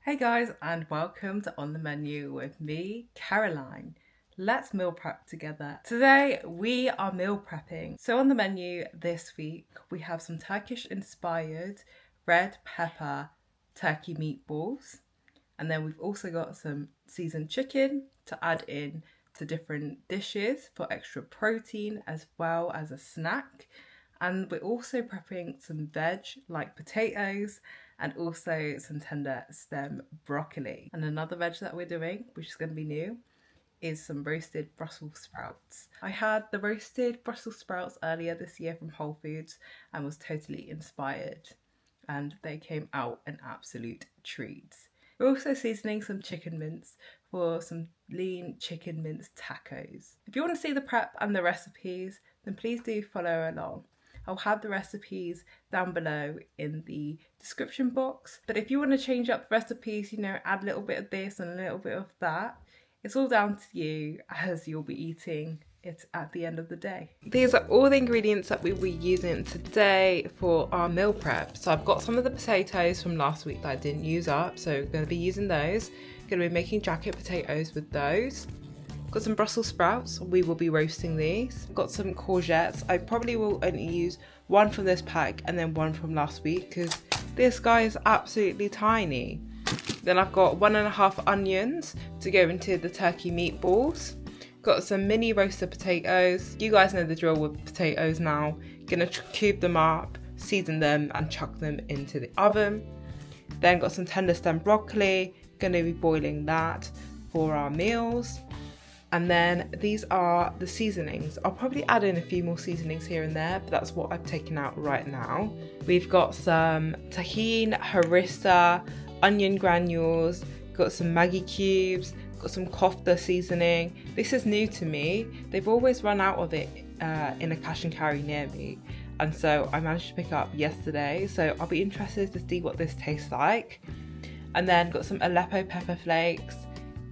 Hey guys, and welcome to On the Menu with me, Caroline. Let's meal prep together. Today we are meal prepping. So on the menu this week we have some Turkish-inspired red pepper turkey meatballs, and then we've also got some seasoned chicken to add in to different dishes for extra protein as well as a snack. And we're also prepping some veg like potatoes and also some tender stem broccoli. And another veg that we're doing, which is going to be new, is some roasted Brussels sprouts. I had the roasted Brussels sprouts earlier this year from Whole Foods and was totally inspired, and they came out an absolute treat. We're also seasoning some chicken mince for some lean chicken mince tacos. If you want to see the prep and the recipes, then please do follow along. I'll have the recipes down below in the description box. But if you want to change up the recipes, add a little bit of this and a little bit of that, it's all down to you as you'll be eating it at the end of the day. These are all the ingredients that we will be using today for our meal prep. So I've got some of the potatoes from last week that I didn't use up, so I'm going to be using those. Going to be making jacket potatoes with those. Got some Brussels sprouts, we will be roasting these. Got some courgettes. I probably will only use one from this pack and then one from last week because this guy is absolutely tiny. Then I've got 1.5 onions to go into the turkey meatballs. Got some mini roasted potatoes. You guys know the drill with potatoes now. Gonna cube them up, season them and chuck them into the oven. Then got some tender stem broccoli. Gonna be boiling that for our meals. And then these are the seasonings. I'll probably add in a few more seasonings here and there, but that's what I've taken out right now. We've got some Tajin, harissa, onion granules, got some Maggi cubes, got some kofta seasoning. This is new to me. They've always run out of it in a cash and carry near me. And so I managed to pick it up yesterday. So I'll be interested to see what this tastes like. And then got some Aleppo pepper flakes,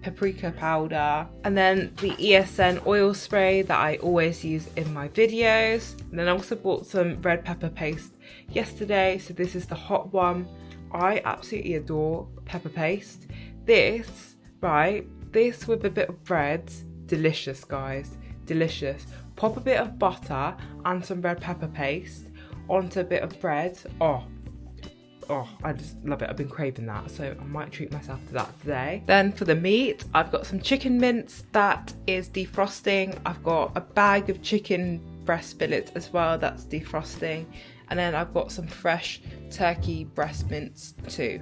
paprika powder, and then the ESN oil spray that I always use in my videos. And then I also bought some red pepper paste yesterday, so this is the hot one. I absolutely adore pepper paste. This with a bit of bread, delicious guys, delicious. Pop a bit of butter and some red pepper paste onto a bit of bread. Oh, I just love it. I've been craving that, so I might treat myself to that today. Then for the meat, I've got some chicken mince that is defrosting. I've got a bag of chicken breast fillets as well that's defrosting. And then I've got some fresh turkey breast mince too.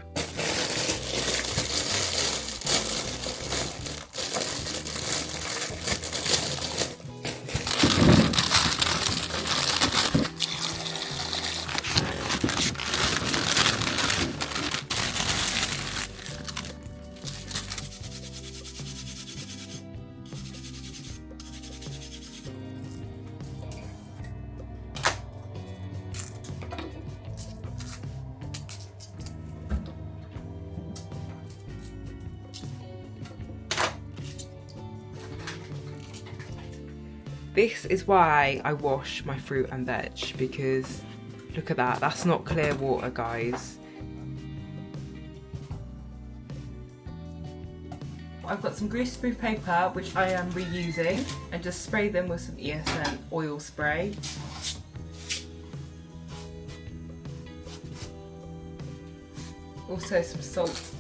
This is why I wash my fruit and veg, because look at that, that's not clear water, guys. I've got some greaseproof paper which I am reusing, and just spray them with some ESN oil spray. Also some salt.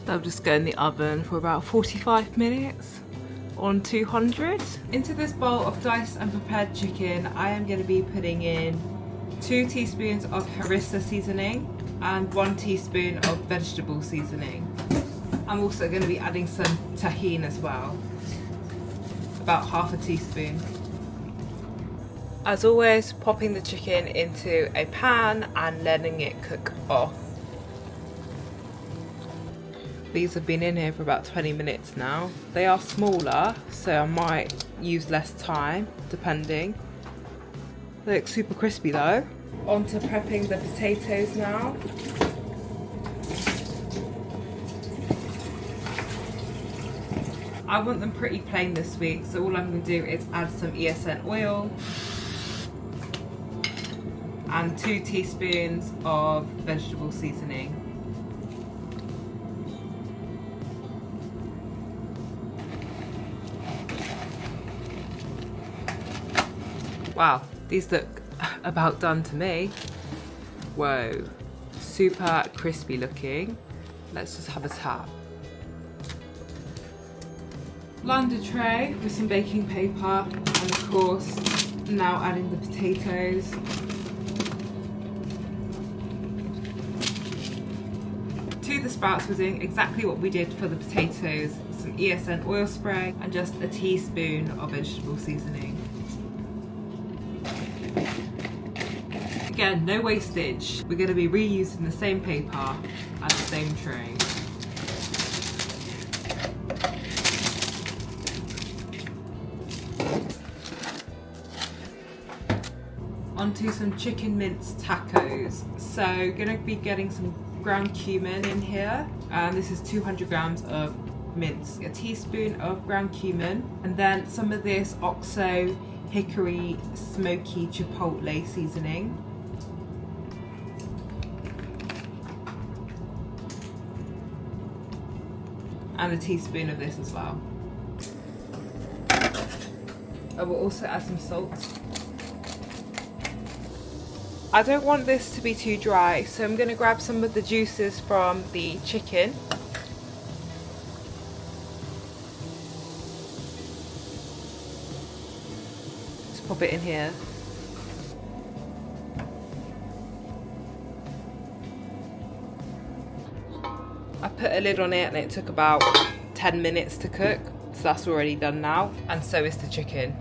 They'll just go in the oven for about 45 minutes on 200. Into this bowl of diced and prepared chicken, I am going to be putting in 2 teaspoons of harissa seasoning and 1 teaspoon of vegetable seasoning. I'm also going to be adding some Tajin as well, about half a teaspoon. As always, popping the chicken into a pan and letting it cook off. These have been in here for about 20 minutes now. They are smaller, so I might use less time, depending. They look super crispy though. On to prepping the potatoes now. I want them pretty plain this week, so all I'm going to do is add some ESN oil. and 2 teaspoons of vegetable seasoning. Wow, these look about done to me. Whoa, super crispy looking. Let's just have a tap. Lined a tray with some baking paper, and of course now adding the potatoes. To the sprouts, we're doing exactly what we did for the potatoes, some ESN oil spray and just a teaspoon of vegetable seasoning. Again, no wastage. We're going to be reusing the same paper and the same tray. Onto some chicken mince tacos. So going to be getting some ground cumin in here, and this is 200 grams of mince, a teaspoon of ground cumin, and then some of this OXO hickory smoky chipotle seasoning. And a teaspoon of this as well. I will also add some salt. I don't want this to be too dry, so I'm going to grab some of the juices from the chicken. Just pop it in here. I put a lid on it and it took about 10 minutes to cook, so that's already done now, and so is the chicken.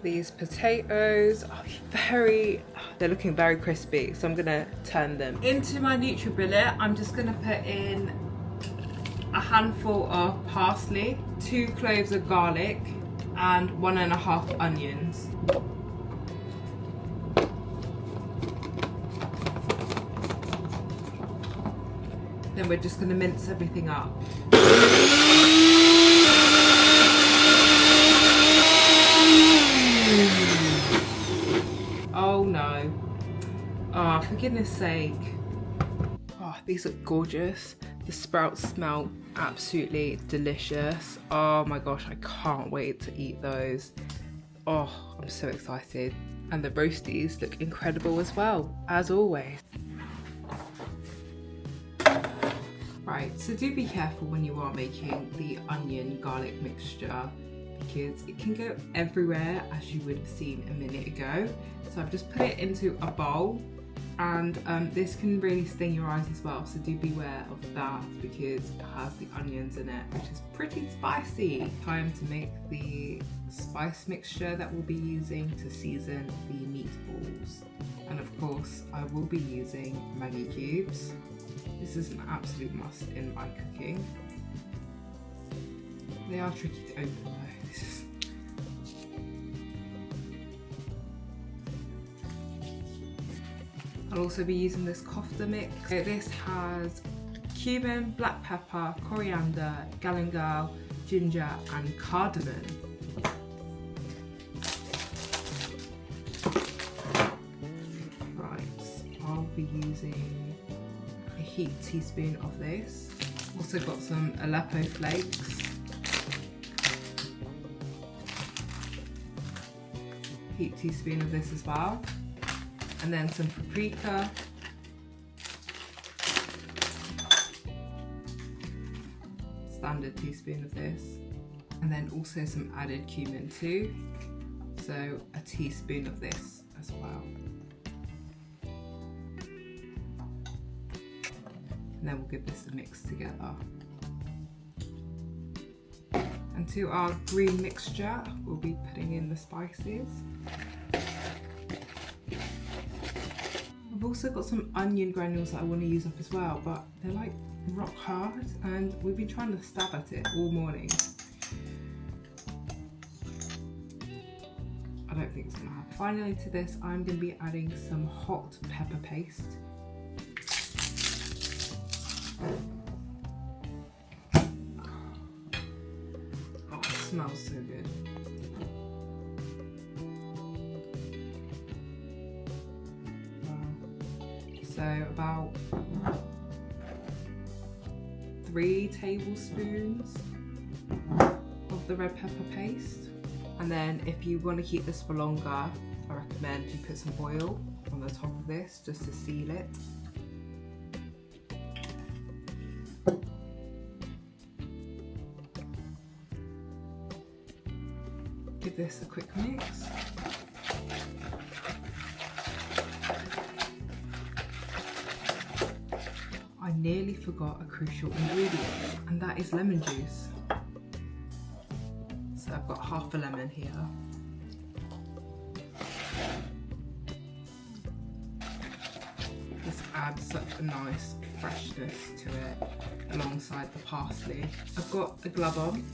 These potatoes are they're looking very crispy, so I'm gonna turn them. Into my NutriBillet, I'm just gonna put in a handful of parsley, 2 cloves of garlic, and 1.5 onions. Then we're just gonna mince everything up. Oh no. Oh, for goodness sake. Oh, these look gorgeous. The sprouts smell absolutely delicious. Oh my gosh, I can't wait to eat those. Oh, I'm so excited. And the roasties look incredible as well, as always. Right, so do be careful when you are making the onion garlic mixture, because it can go everywhere, as you would have seen a minute ago. So I've just put it into a bowl, and this can really sting your eyes as well, so do beware of that because it has the onions in it, which is pretty spicy. Time to make the spice mixture that we'll be using to season the meatballs. And of course, I will be using Maggi cubes. This is an absolute must in my cooking. They are tricky to open though. I'll also be using this kofta mix. So this has cumin, black pepper, coriander, galangal, ginger and cardamom. Right, I'll be using a heaped teaspoon of this. Also got some Aleppo flakes. Heaped teaspoon of this as well. And then some paprika. Standard teaspoon of this. And then also some added cumin too. So a teaspoon of this as well. And then we'll give this a mix together. And to our green mixture, we'll be putting in the spices. I've also got some onion granules that I want to use up as well, but they're like rock hard and we've been trying to stab at it all morning. I don't think it's going to happen. Finally to this, I'm going to be adding some hot pepper paste. Oh, it smells so good. So about 3 tablespoons of the red pepper paste. And then if you want to keep this for longer, I recommend you put some oil on the top of this just to seal it. Give this a quick mix. I nearly forgot a crucial ingredient, and that is lemon juice. So I've got half a lemon here. This adds such a nice freshness to it alongside the parsley. I've got a glove on,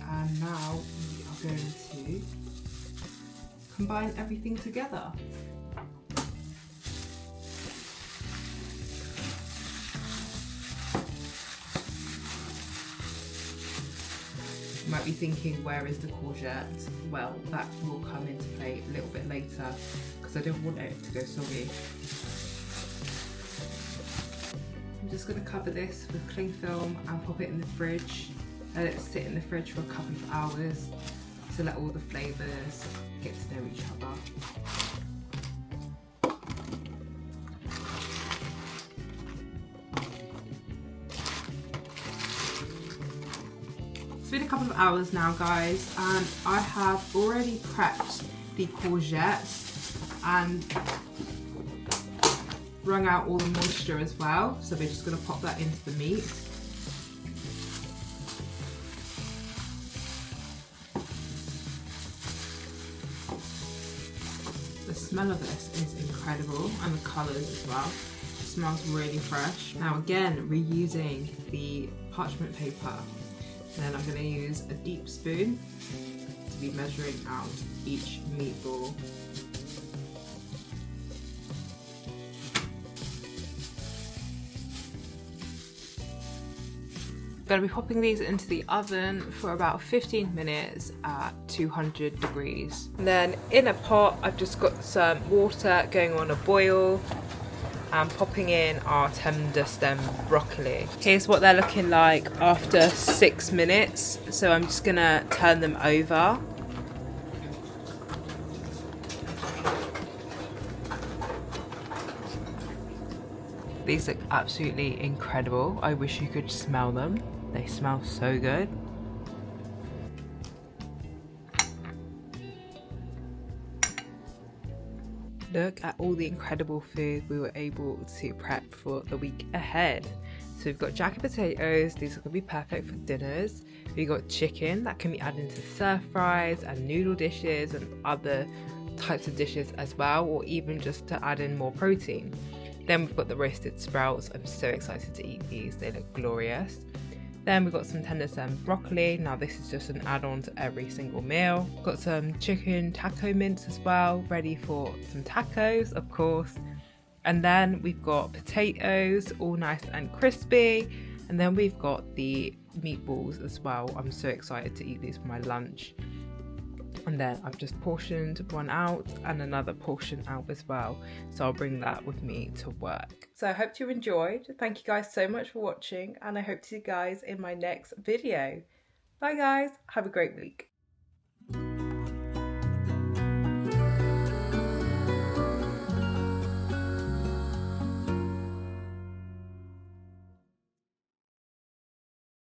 and now we are going to combine everything together. You might be thinking, where is the courgette? Well, that will come into play a little bit later because I don't want it to go soggy. I'm just going to cover this with cling film and pop it in the fridge. Let it sit in the fridge for a couple of hours to let all the flavours get to know each other. It's been a couple of hours now, guys, and I have already prepped the courgettes and wrung out all the moisture as well. So we're just going to pop that into the meat. The smell of this is incredible, and the colours as well. It smells really fresh. Now again, reusing the parchment paper. And then I'm going to use a deep spoon to be measuring out each meatball. I'm going to be popping these into the oven for about 15 minutes at 200 degrees. And then in a pot, I've just got some water going on a boil. And popping in our tender stem broccoli. Here's what they're looking like after 6 minutes. So I'm just gonna turn them over. These look absolutely incredible. I wish you could smell them. They smell so good. Look at all the incredible food we were able to prep for the week ahead. So we've got jacket potatoes, these are going to be perfect for dinners. We've got chicken that can be added into stir fries and noodle dishes and other types of dishes as well, or even just to add in more protein. Then we've got the roasted sprouts. I'm so excited to eat these, they look glorious. Then we've got some tender stem broccoli. Now this is just an add-on to every single meal. Got some chicken taco mince as well, ready for some tacos, of course. And then we've got potatoes, all nice and crispy. And then we've got the meatballs as well. I'm so excited to eat these for my lunch. And then I've just portioned one out and another portion out as well. So I'll bring that with me to work. So I hope you enjoyed. Thank you guys so much for watching, and I hope to see you guys in my next video. Bye guys, have a great week.